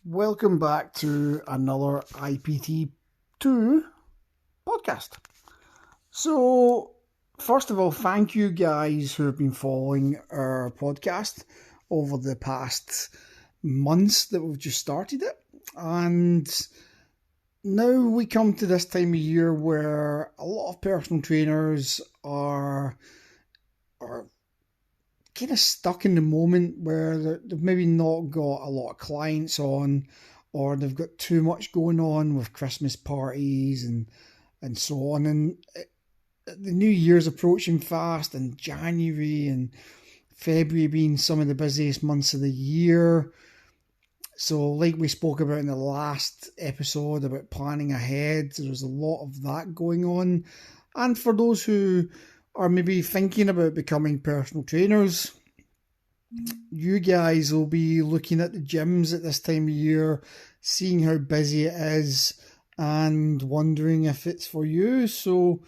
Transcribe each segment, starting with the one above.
Welcome back to another IPT2 podcast. So, first of all, thank you guys who have been following our podcast over the past months that we've just started it. And now we come to this time of year where a lot of personal trainers are kind of stuck in the moment where they've maybe not got a lot of clients on, or they've got too much going on with Christmas parties and so on. And the new year's approaching fast, and January and February being some of the busiest months of the year. So like we spoke about in the last episode about planning ahead, there's a lot of that going on. And for those who are maybe thinking about becoming personal trainers, you guys will be looking at the gyms at this time of year, seeing how busy it is and wondering if it's for you. So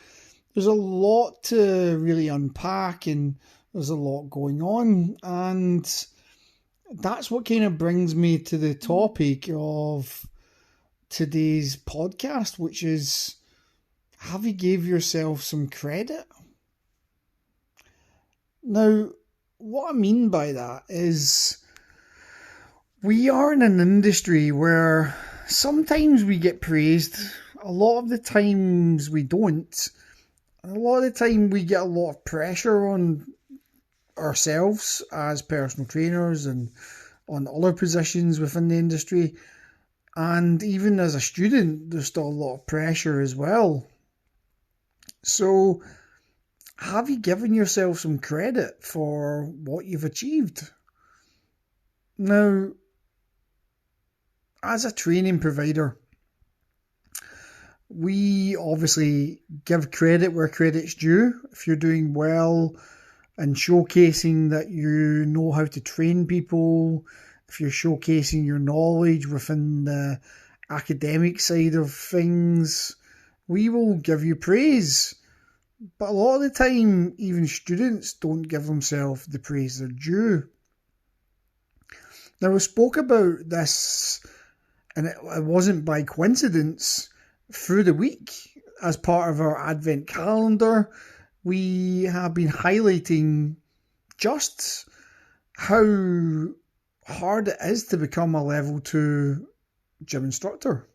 there's a lot to really unpack and there's a lot going on, and that's what kind of brings me to the topic of today's podcast, which is, have you gave yourself some credit? Now, what I mean by that is we are in an industry where sometimes we get praised, a lot of the times we don't. A lot of the time we get a lot of pressure on ourselves as personal trainers and on other positions within the industry. And even as a student, there's still a lot of pressure as well. So, have you given yourself some credit for what you've achieved? Now, as a training provider, we obviously give credit where credit's due. If you're doing well and showcasing that you know how to train people, if you're showcasing your knowledge within the academic side of things, we will give you praise. But a lot of the time, even students don't give themselves the praise they're due. Now, we spoke about this, and it wasn't by coincidence, through the week. As part of our Advent calendar, we have been highlighting just how hard it is to become a level 2 gym instructor.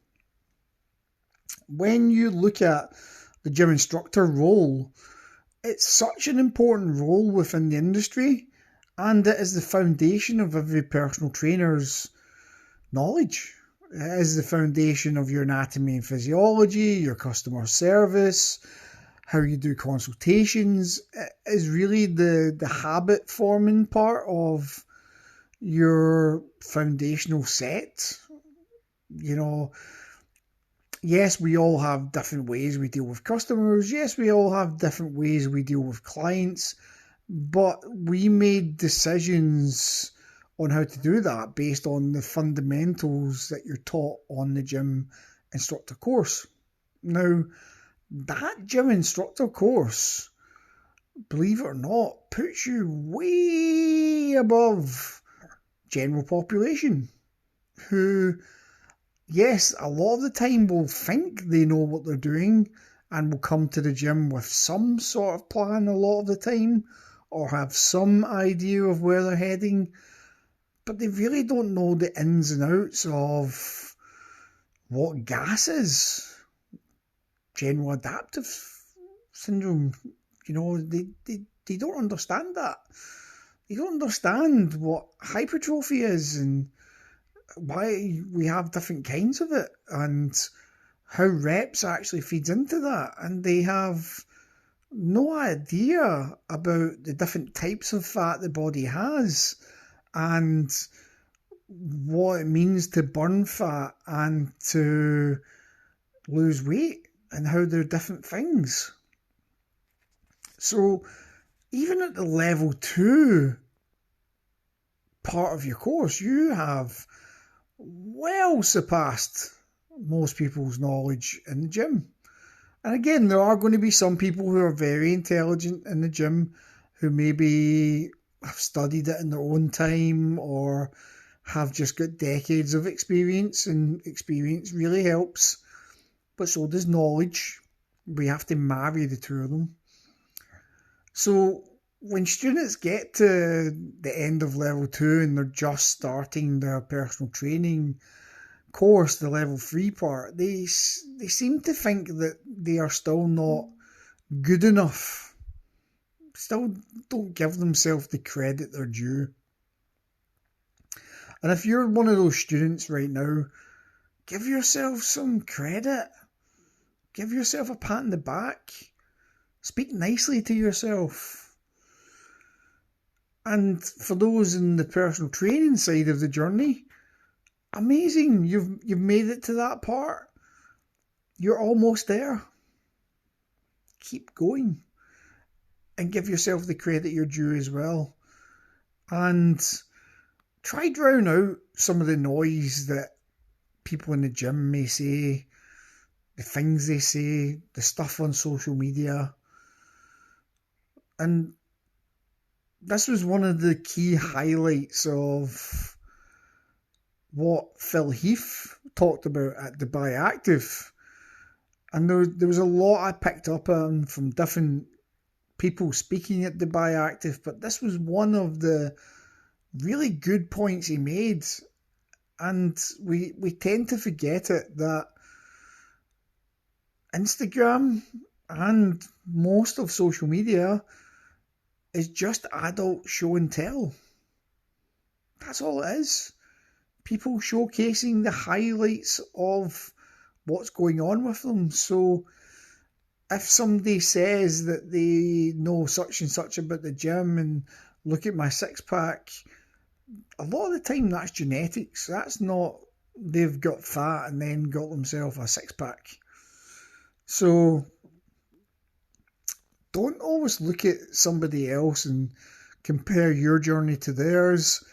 When you look at the gym instructor role, it's such an important role within the industry, and it is the foundation of every personal trainer's knowledge. It is the foundation of your anatomy and physiology, your customer service, how you do consultations. It is really the habit forming part of your foundational set. You know, yes, we all have different ways we deal with customers. Yes, we all have different ways we deal with clients. But we made decisions on how to do that based on the fundamentals that you're taught on the gym instructor course. Now, that gym instructor course, believe it or not, puts you way above general population who, yes, a lot of the time will think they know what they're doing and will come to the gym with some sort of plan a lot of the time, or have some idea of where they're heading, but they really don't know the ins and outs of what gas is, general adaptive syndrome. You know, they don't understand that. They don't understand what hypertrophy is and why we have different kinds of it and how reps actually feeds into that. And they have no idea about the different types of fat the body has and what it means to burn fat and to lose weight and how they're different things. So even at the level 2 part of your course, you have well surpassed most people's knowledge in the gym. And again, there are going to be some people who are very intelligent in the gym who maybe have studied it in their own time or have just got decades of experience, and experience really helps, but so does knowledge. We have to marry the two of them. So when students get to the end of level 2 and they're just starting their personal training course, the level 3 part, they seem to think that they are still not good enough. Still don't give themselves the credit they're due. And if you're one of those students right now, give yourself some credit. Give yourself a pat on the back. Speak nicely to yourself. And for those in the personal training side of the journey, amazing. You've made it to that part. You're almost there. Keep going. And give yourself the credit you're due as well. And try drown out some of the noise that people in the gym may say, the things they say, the stuff on social media. And this was one of the key highlights of what Phil Heath talked about at Dubai Active. And there was a lot I picked up on from different people speaking at Dubai Active, but this was one of the really good points he made. And we tend to forget it, that Instagram and most of social media is just adult show and tell. That's all it is. People showcasing the highlights of what's going on with them. So if somebody says that they know such and such about the gym and look at my six pack, a lot of the time that's genetics. That's not they've got fat and then got themselves a six pack. So don't always look at somebody else and compare your journey to theirs.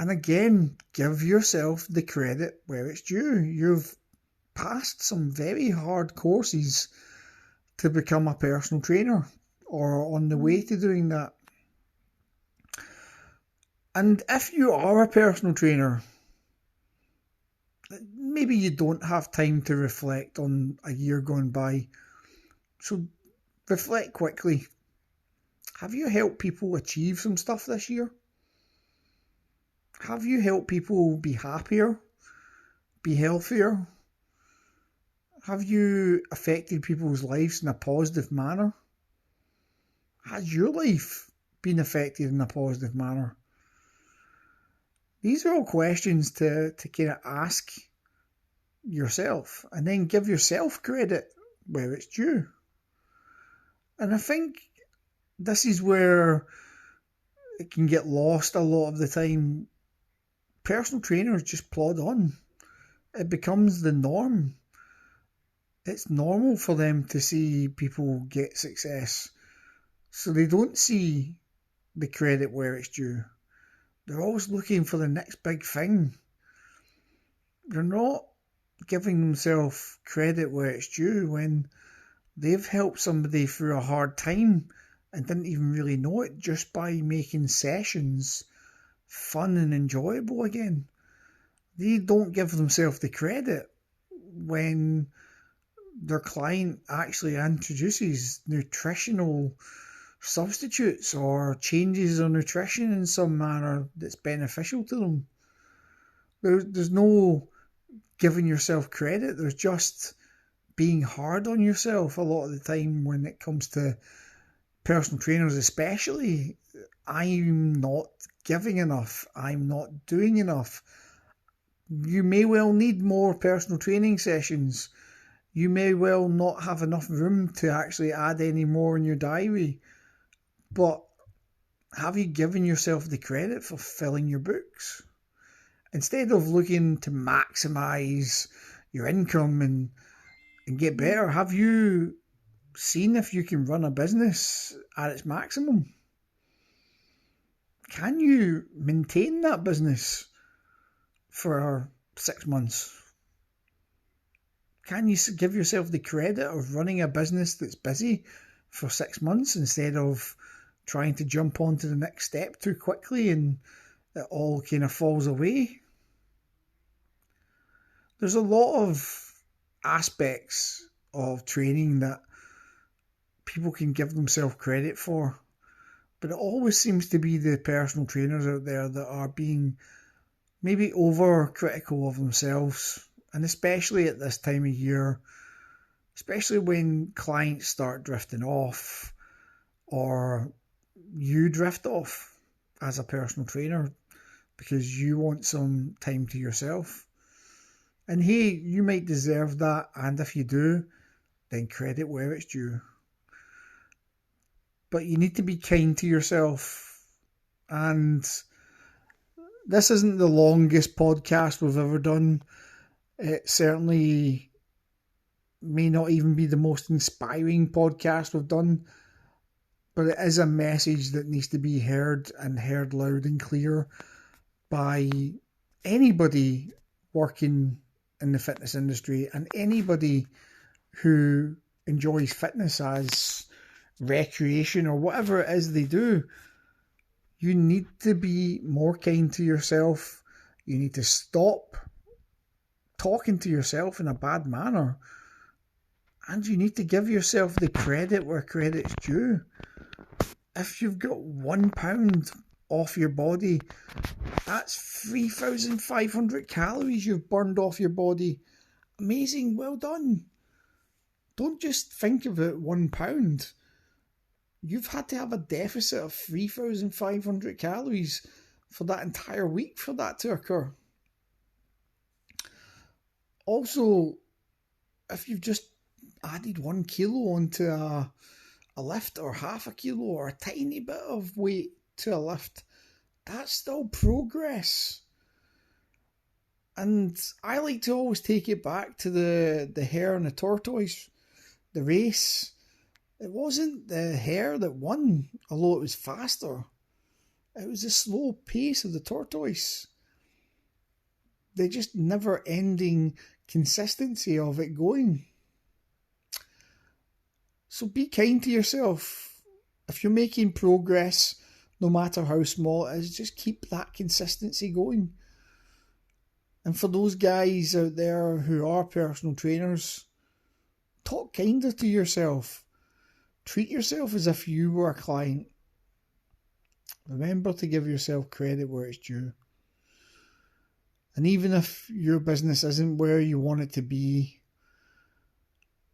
And again, give yourself the credit where it's due. You've passed some very hard courses to become a personal trainer, or on the way to doing that. And if you are a personal trainer, maybe you don't have time to reflect on a year gone by. So reflect quickly. Have you helped people achieve some stuff this year? Have you helped people be happier, be healthier? Have you affected people's lives in a positive manner? Has your life been affected in a positive manner? These are all questions to kind of ask yourself, and then give yourself credit where it's due. And I think this is where it can get lost a lot of the time. Personal trainers just plod on. It becomes the norm. It's normal for them to see people get success. So they don't see the credit where it's due. They're always looking for the next big thing. They're not giving themselves credit where it's due when they've helped somebody through a hard time and didn't even really know it, just by making sessions fun and enjoyable again. They don't give themselves the credit when their client actually introduces nutritional substitutes or changes their nutrition in some manner that's beneficial to them. There's no giving yourself credit. There's just being hard on yourself a lot of the time when it comes to personal trainers especially. I'm not giving enough. I'm not doing enough. You may well need more personal training sessions. You may well not have enough room to actually add any more in your diary. But have you given yourself the credit for filling your books? Instead of looking to maximise your income and get better, have you seen if you can run a business at its maximum? Can you maintain that business for 6 months? Can you give yourself the credit of running a business that's busy for 6 months instead of trying to jump onto the next step too quickly and it all kind of falls away. There's a lot of aspects of training that people can give themselves credit for, but it always seems to be the personal trainers out there that are being maybe over-critical of themselves, and especially at this time of year, especially when clients start drifting off, or you drift off as a personal trainer because you want some time to yourself. And hey, you might deserve that, and if you do, then credit where it's due. But you need to be kind to yourself. And this isn't the longest podcast we've ever done. It certainly may not even be the most inspiring podcast we've done, but it is a message that needs to be heard, and heard loud and clear by anybody working in the fitness industry and anybody who enjoys fitness as recreation or whatever it is they do. You need to be more kind to yourself. You need to stop talking to yourself in a bad manner. And you need to give yourself the credit where credit's due. If you've got £1 off your body, that's 3,500 calories you've burned off your body. Amazing, well done. Don't just think of it £1. You've had to have a deficit of 3,500 calories for that entire week for that to occur. Also, if you've just added 1 kilo onto a lift, or half a kilo, or a tiny bit of weight to a lift, that's still progress. And I like to always take it back to the hare and the tortoise, the race. It wasn't the hare that won, although it was faster. It was the slow pace of the tortoise. The just never-ending consistency of it going. So be kind to yourself. If you're making progress, no matter how small it is, just keep that consistency going. And for those guys out there who are personal trainers, talk kinder to yourself. Treat yourself as if you were a client. Remember to give yourself credit where it's due. And even if your business isn't where you want it to be,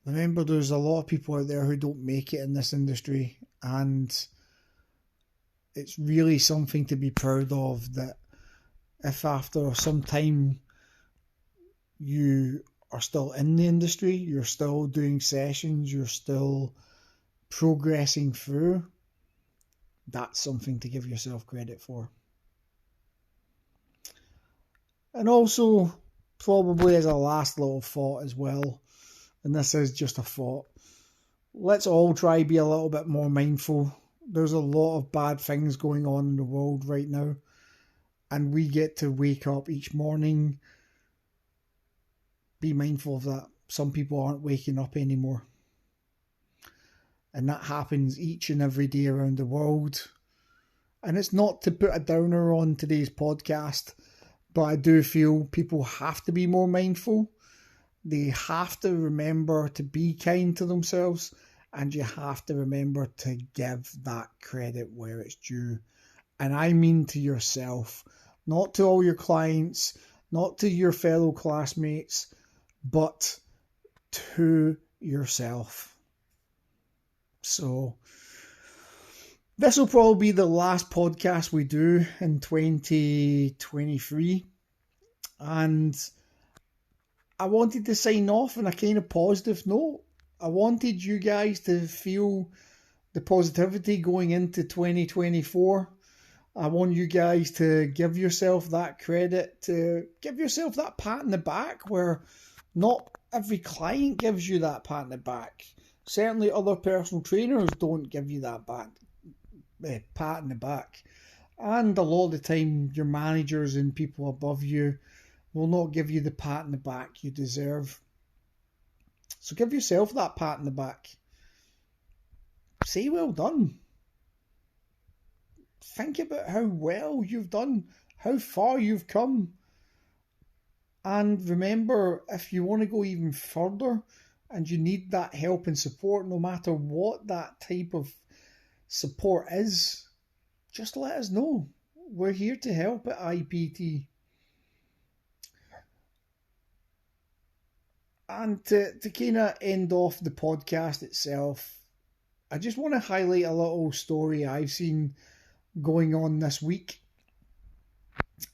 remember there's a lot of people out there who don't make it in this industry, and it's really something to be proud of, that if after some time you are still in the industry, you're still doing sessions, you're still progressing through, that's something to give yourself credit for. And also, probably as a last little thought as well, and this is just a thought, let's all try to be a little bit more mindful. There's a lot of bad things going on in the world right now, and we get to wake up each morning, be mindful of that. Some people aren't waking up anymore. And that happens each and every day around the world. And it's not to put a downer on today's podcast, but I do feel people have to be more mindful. They have to remember to be kind to themselves, and you have to remember to give that credit where it's due. And I mean to yourself, not to all your clients, not to your fellow classmates, but to yourself. So this will probably be the last podcast we do in 2023. And I wanted to sign off on a kind of positive note. I wanted you guys to feel the positivity going into 2024. I want you guys to give yourself that credit, to give yourself that pat in the back, where not every client gives you that pat in the back. Certainly other personal trainers don't give you that pat in the back. And a lot of the time, your managers and people above you will not give you the pat in the back you deserve. So give yourself that pat in the back. Say well done. Think about how well you've done how far you've come. And remember, if you want to go even further and you need that help and support, no matter what that type of support is, just let us know. We're here to help at IPT. And to kind of end off the podcast itself, I just want to highlight a little story I've seen going on this week.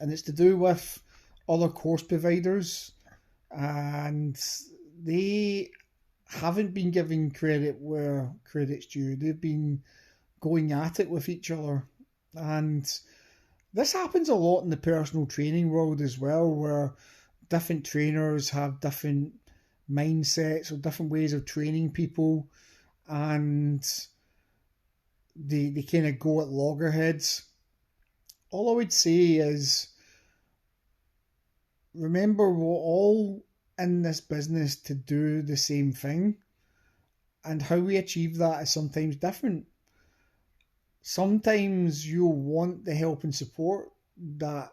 And it's to do with other course providers. And they haven't been giving credit where credit's due. They've been going at it with each other. And this happens a lot in the personal training world as well, where different trainers have different mindsets or different ways of training people, and they kind of go at loggerheads. All I would say is, remember, we're all in this business to do the same thing, and how we achieve that is sometimes different. Sometimes you'll want the help and support, that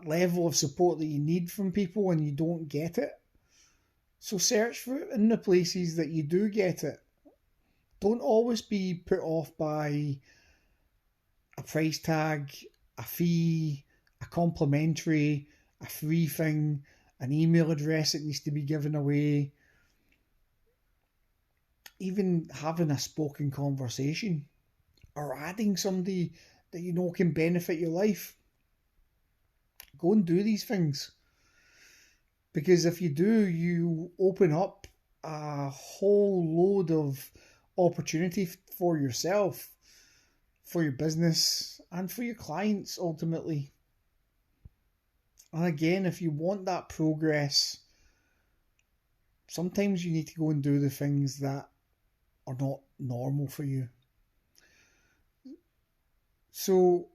level of support that you need from people, and you don't get it. So search for it in the places that you do get it. Don't always be put off by a price tag, a fee, a complimentary, a free thing, an email address that needs to be given away. Even having a spoken conversation, or adding somebody that you know can benefit your life. Go and do these things. Because if you do, you open up a whole load of opportunity for yourself, for your business, and for your clients ultimately. And again, if you want that progress, sometimes you need to go and do the things that are not normal for you. So,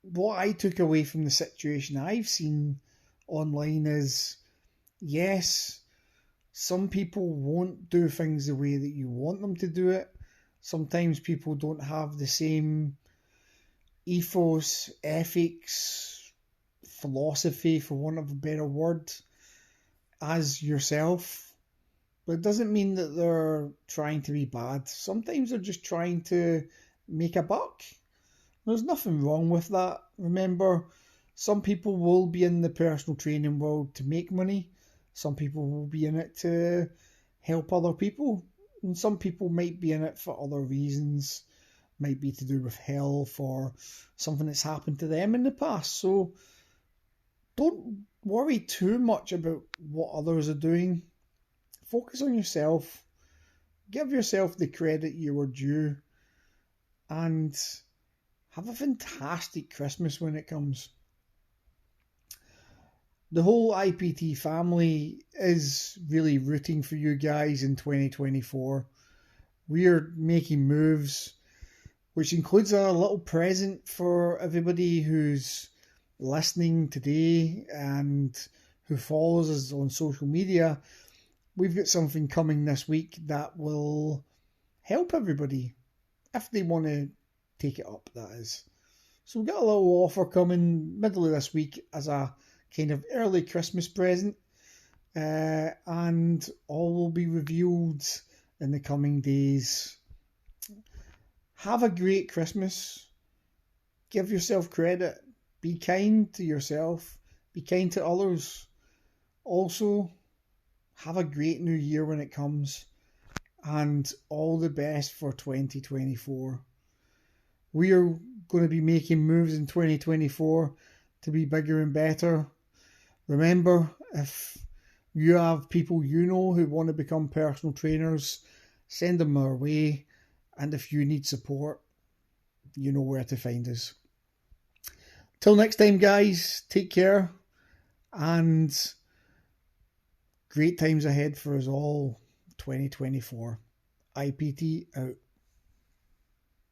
what I took away from the situation I've seen online is, yes, some people won't do things the way that you want them to do it. Sometimes people don't have the same ethos, ethics, philosophy, for want of a better word, as yourself. But it doesn't mean that they're trying to be bad. Sometimes they're just trying to make a buck. There's nothing wrong with that. Remember, some people will be in the personal training world to make money. Some people will be in it to help other people. And some people might be in it for other reasons. Might be to do with health or something that's happened to them in the past. So don't worry too much about what others are doing. Focus on yourself. Give yourself the credit you are due. And have a fantastic Christmas when it comes. The whole IPT family is really rooting for you guys in 2024. We're making moves, which includes a little present for everybody who's listening today and who follows us on social media. We've got something coming this week that will help everybody, if they want to take it up, that is. So we've got a little offer coming middle of this week as a kind of early Christmas present, and all will be revealed in the coming days. Have a great Christmas. Give yourself credit. Be kind to yourself. Be kind to others. Also, have a great new year when it comes, and all the best for 2024. We are going to be making moves in 2024 to be bigger and better. Remember, if you have people you know who want to become personal trainers, send them our way. And if you need support, you know where to find us. Till next time, guys, take care. And great times ahead for us all, 2024. IPT out.